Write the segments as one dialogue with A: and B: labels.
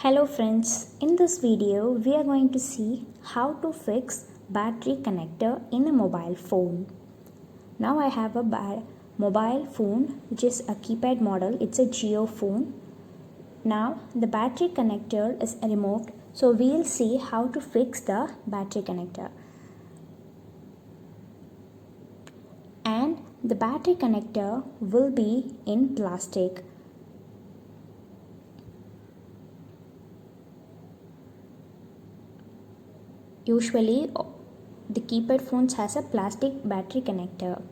A: Hello friends, in this video we are going to see how to fix battery connector in a mobile phone. Now I have a mobile phone which is a keypad model, it's a Jio phone. Now the battery connector is removed, so we'll see how to fix the battery connector. And the battery connector will be in plastic. Usually the keypad phones has a plastic battery connector.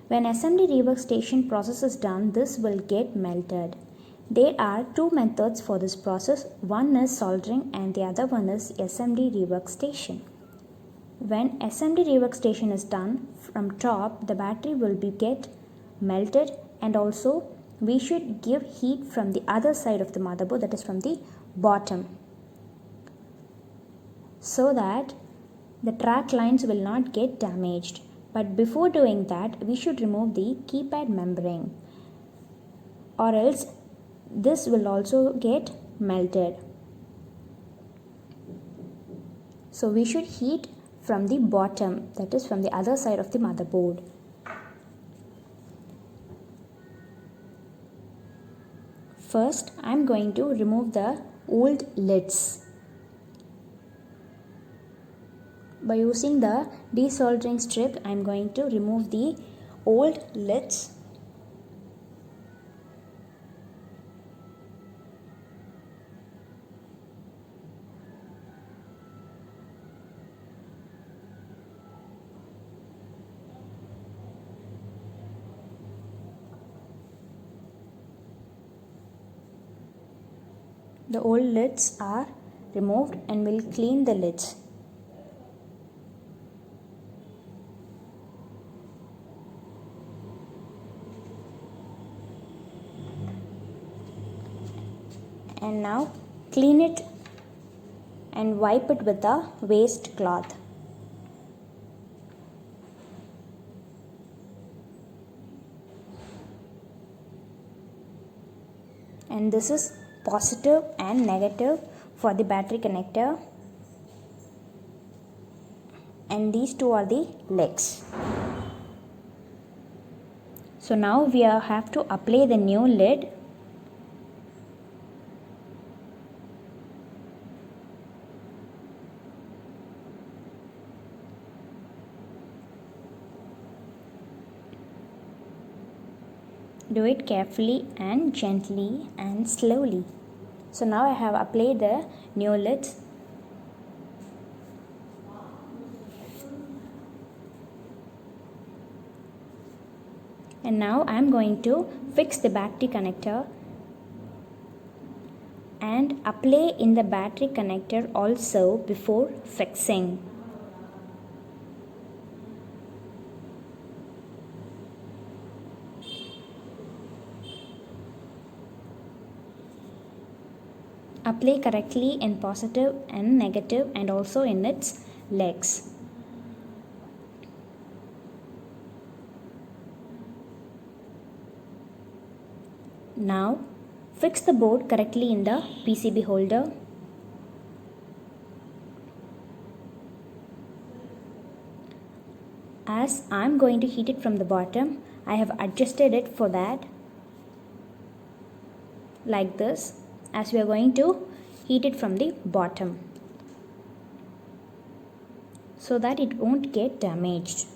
A: When SMD rework station process is done, this will get melted. There are two methods for this process. One is soldering and the other one is SMD rework station. When SMD rework station is done, from top the battery will get melted, and also we should give heat from the other side of the motherboard, that is from the bottom, so that the track lines will not get damaged. But before doing that, we should remove the keypad membrane, or else this will also get melted. So we should heat from the bottom, that is from the other side of the motherboard. First, I am going to remove the old lids. By using the desoldering strip, I am going to remove the old lids. The old lids are removed and we'll clean the lids. And now clean it and wipe it with a waste cloth. And this is positive and negative for the battery connector, and these two are the legs. So now we have to apply the new lid. Do it carefully and gently and slowly. So now I have applied the new lids. And now I am going to fix the battery connector and apply in the battery connector also before fixing. Apply correctly in positive and negative and also in its legs. Now fix the board correctly in the PCB holder. As I am going to heat it from the bottom, I have adjusted it for that, like this, as we are going to heat it from the bottom, so that it won't get damaged.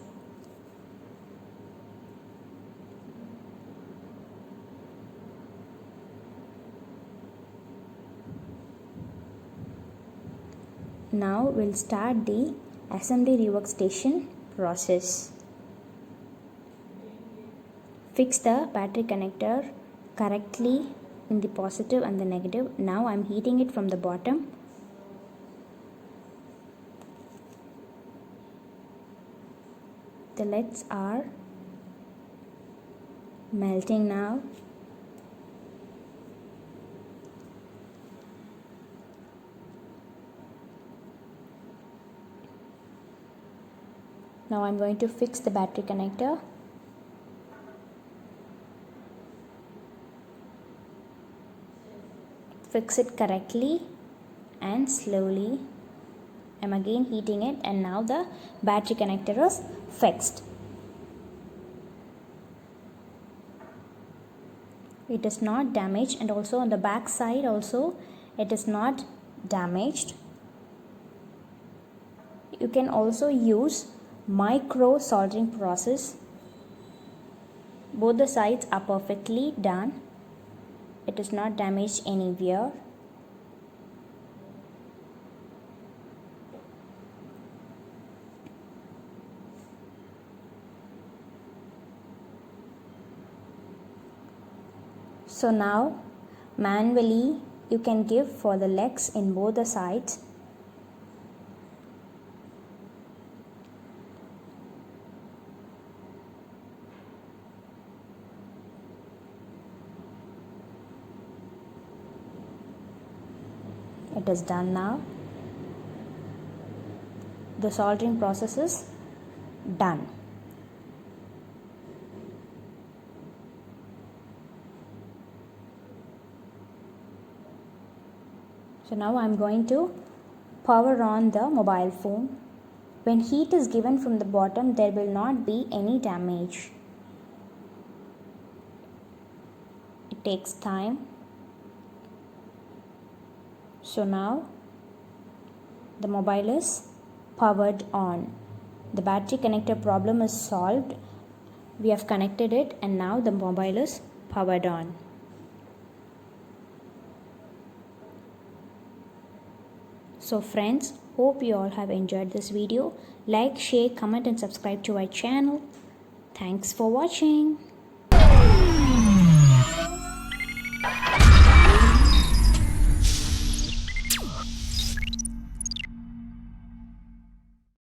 A: Now we'll start the SMD rework station process. Fix the battery connector correctly in the positive and the negative. Now I'm heating it from the bottom. The LEDs are melting now. Now I'm going to fix the battery connector. Fix it correctly and slowly I'm again heating it, and now the battery connector is fixed. It is not damaged, and also on the back side also it is not damaged. You can also use micro soldering process. Both the sides are perfectly done. It is not damaged anywhere. So now manually you can give for the legs in both the sides. It is done now. The soldering process is done. So now I am going to power on the mobile phone. When heat is given from the bottom, there will not be any damage. It takes time. So now the mobile is powered on. The battery connector problem is solved. We have connected it, and now the mobile is powered on. So friends, hope you all have enjoyed this video. Like, share, comment and subscribe to our channel. Thanks for watching.